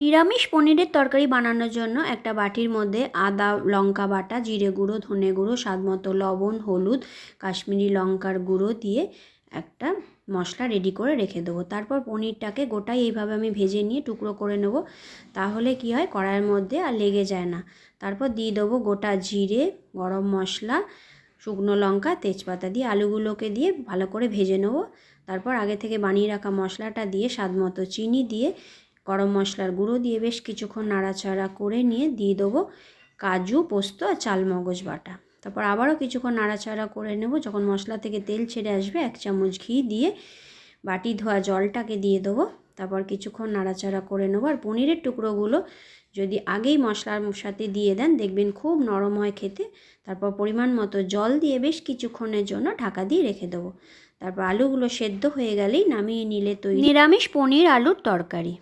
নিরামিষ পনিরের তরকারি বানানোর জন্য একটা বাটির মধ্যে আদা লঙ্কা বাটা, জিরে গুঁড়ো, ধনে গুঁড়ো, স্বাদমতো লবণ, হলুদ, কাশ্মীরি লঙ্কার গুঁড়ো দিয়ে একটা মশলা রেডি করে রেখে দেবো। তারপর পনিরটাকে গোটাই এইভাবে আমি ভেজে নিয়ে টুকরো করে নেব, তাহলে কি হয় কড়াইয়ের মধ্যে আর লেগে যায় না। তারপর দিয়ে দেবো গোটা জিরে, গরম মশলা, শুকনো লঙ্কা, তেজপাতা দিয়ে আলুগুলোকে দিয়ে ভালো করে ভেজে নেব। তারপর আগে থেকে বানিয়ে রাখা মশলাটা দিয়ে স্বাদমতো চিনি দিয়ে গরম মশলার গুঁড়ো দিয়ে বেশ কিছুক্ষণ নাড়াচাড়া করে নিয়ে দিয়ে দেবো কাজু, পোস্ত আর চালমগজ বাটা। তারপর আবারও কিছুক্ষণ নাড়াচাড়া করে নেব। যখন মশলা থেকে তেল ছেড়ে আসবে 1 চামচ ঘি দিয়ে বাটি ধোয়া জলটাকে দিয়ে দেবো। তারপর কিছুক্ষণ নাড়াচাড়া করে নেব। আর পনিরের টুকরোগুলো যদি আগেই মশলার সাথে দিয়ে দেন দেখবেন খুব নরম হয় খেতে। তারপর পরিমাণ মতো জল দিয়ে বেশ কিছুক্ষণের জন্য ঢাকা দিয়ে রেখে দেবো। তারপর আলুগুলো সেদ্ধ হয়ে গেলেই নামিয়ে নিলে তৈরি নিরামিষ পনির আলুর তরকারি।